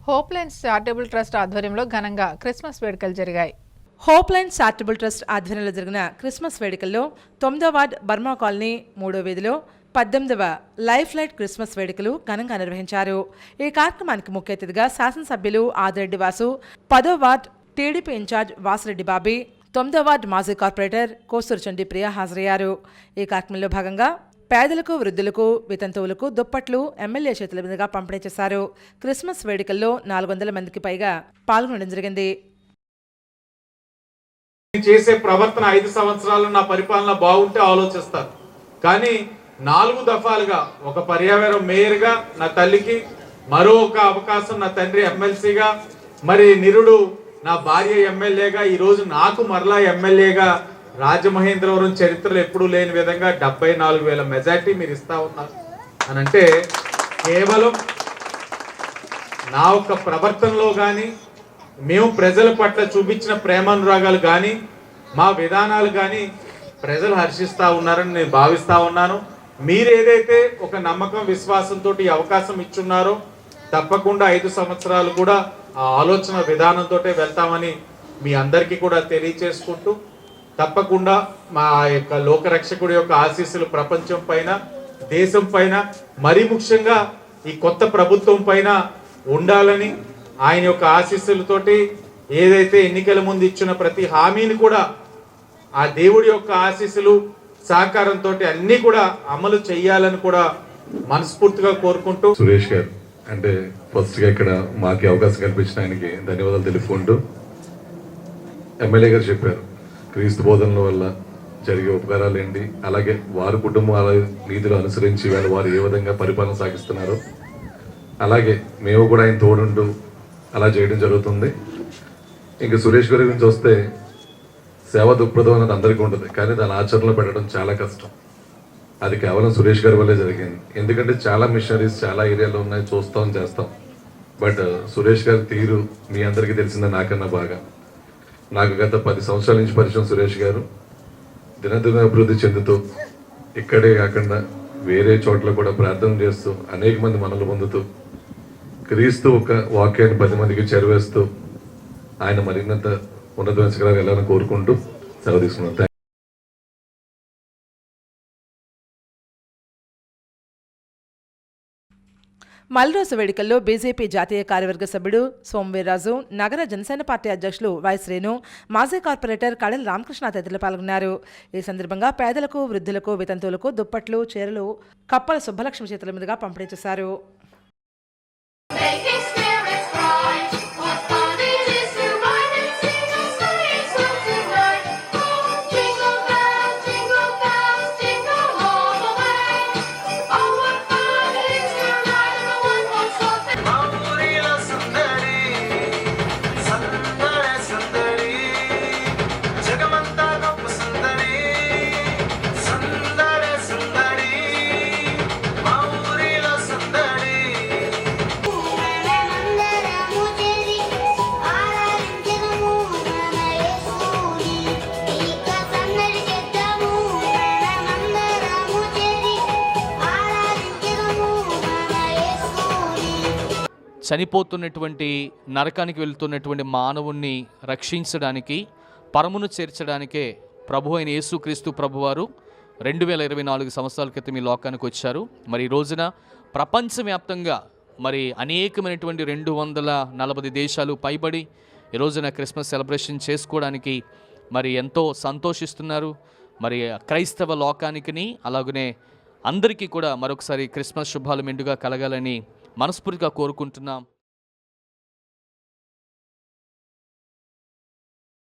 Hope lines charitable trust ఆధ్వర్యంలో ఘనంగా Christmas వేడుకలు జరిగాయి. హోప్ లైన్స్ చారిటబుల్ ట్రస్ట్ ఆధ్వర్యంలో జరిగిన క్రిస్మస్ వేడుకల్లో 9వ వార్డ్ బర్మా కాలనీ 3వ వీధిలో 18వ లైఫ్ లైట్ క్రిస్మస్ వేడుకలు ఘనంగా నిర్వహించారు. ఈ కార్యక్రమానికి ముఖ్య అతిథిగా శాసనసభ్యులు ఆదిరెడ్డి వాసు, 10వ ward TDP incharge Vasireddy Bobby, 9వ వార్డ్ మాజీ కార్పొరేటర్ కోసూరు చండి ప్రియ హాజరయ్యారు. ఈ కార్యక్రమంలో భాగంగా పేదలకు, వృద్ధులకు, వితంతువులకు దుప్పట్లు ఎమ్మెల్యే చేతుల మీదుగా పంపిణీ చేశారు. క్రిస్మస్ వేడుకల్లో 400 మందికి పైగా పాల్గొనడం జరిగింది. చేసే ప్రవర్తన 5 సంవత్సరాలు నా పరిపాలన బాగుంటే ఆలోచిస్తారు, కానీ 4 దఫాలుగా ఒక పర్యావరణ మేయర్గా నా తల్లికి, మరో ఒక అవకాశం నా తండ్రి ఎమ్మెల్సీగా, మరి నిరుడు నా భార్య ఎమ్మెల్యేగా, ఈరోజు నాకు మరలా ఎమ్మెల్యేగా రాజమహేంద్రవరం చరిత్రలో ఎప్పుడూ లేని విధంగా 74,000 మెజార్టీ మీరు ఇస్తా ఉన్నారు అని అంటే కేవలం నా యొక్క ప్రవర్తనలో కానీ, మేము ప్రజల పట్ల చూపించిన ప్రేమానురాగాలు కానీ, మా విధానాలు కానీ ప్రజలు హర్షిస్తూ ఉన్నారని నేను భావిస్తూ ఉన్నాను. మీరు ఏదైతే ఒక నమ్మకం, విశ్వాసంతో ఈ అవకాశం ఇచ్చున్నారో తప్పకుండా 5 సంవత్సరాలు కూడా ఆ ఆలోచన విధానంతో వెళ్తామని మీ అందరికీ కూడా తెలియచేసుకుంటూ, తప్పకుండా మా యొక్క లోకరక్షకుడి యొక్క ఆశీస్సులు ప్రపంచం పైన, దేశం పైన, మరి ముఖ్యంగా ఈ కొత్త ప్రభుత్వం పైన ఉండాలని, ఆయన యొక్క ఆశీస్సులతోటి ఏదైతే ఎన్నికల ముందు ఇచ్చిన ప్రతి హామీని కూడా ఆ దేవుడి యొక్క ఆశీస్సులు సహకారంతో అన్ని కూడా అమలు చేయాలని కూడా మనస్ఫూర్తిగా కోరుకుంటూ, సురేష్ గారు అంటే ఫస్ట్ గా ఇక్కడ మాకు అవకాశం కల్పించిన ఆయనకి ధన్యవాదాలు తెలుపుకుంటూ, ఎమ్మెల్యే గారు చెప్పారు క్రీస్తు బోధనల వల్ల జరిగే ఉపకారాలు ఏంటి, అలాగే వారి కుటుంబాల నీతిలో అనుసరించి వారు ఏ విధంగా పరిపాలన సాగిస్తున్నారో అలాగే మేము కూడా ఆయన తోడుంటూ అలా చేయడం జరుగుతుంది. ఇంకా సురేష్ గారి గురించి వస్తే సేవ దృక్పథం అనేది అందరికీ ఉంటుంది, కానీ దాని ఆచరణలో పెట్టడం చాలా కష్టం. అది కేవలం సురేష్ గారి వల్లే జరిగింది. ఎందుకంటే చాలా మిషనరీస్ చాలా ఏరియాలో ఉన్నాయి, చూస్తాం చేస్తాం. బట్ సురేష్ గారి తీరు మీ అందరికీ తెలిసిందే నాకన్నా బాగా. నాకు గత 10 సంవత్సరాల నుంచి పరిచయం సురేష్ గారు. దినదిన అభివృద్ధి చెందుతూ ఇక్కడే కాకుండా వేరే చోట్ల కూడా ప్రార్థన చేస్తూ అనేక మంది మనలు పొందుతూ క్రీస్తు ఒక వాక్యాన్ని 10 మందికి చేరవేస్తూ ఆయన మరింత ఉన్నత శిఖరాలకు వెళ్ళాలని కోరుకుంటూ సెలవు తీసుకున్నాను. మల్రోజు వేడుకల్లో బీజేపీ జాతీయ కార్యవర్గ సభ్యుడు సోమవీర్రాజు, నగర జనసేన పార్టీ అధ్యక్షులు వై శ్రీను, మాజీ కార్పొరేటర్ కడెల రామకృష్ణ తదితరులు పాల్గొన్నారు. ఈ సందర్భంగా పేదలకు, వృద్ధులకు, వితంతువులకు దుప్పట్లు, చీరలు కప్పల సుబ్బలక్ష్మి చేతుల మీదుగా పంపిణీ చేశారు. చనిపోతున్నటువంటి, నరకానికి వెళ్తున్నటువంటి మానవుణ్ణి రక్షించడానికి, పరమును చేర్చడానికే ప్రభు అయిన యేసుక్రీస్తు ప్రభువారు 2024 సంవత్సరాల క్రితం ఈ లోకానికి వచ్చారు. మరి ఈ రోజున ప్రపంచవ్యాప్తంగా మరి అనేకమైనటువంటి 240 దేశాలు పైబడి ఈ రోజున క్రిస్మస్ సెలబ్రేషన్ చేసుకోవడానికి మరి ఎంతో సంతోషిస్తున్నారు. మరి క్రైస్తవ లోకానికి అలాగనే అందరికీ కూడా మరొకసారి క్రిస్మస్ శుభాలు మెండుగా కలగాలని మనస్ఫూర్తిగా కోరుకుంటున్నాం.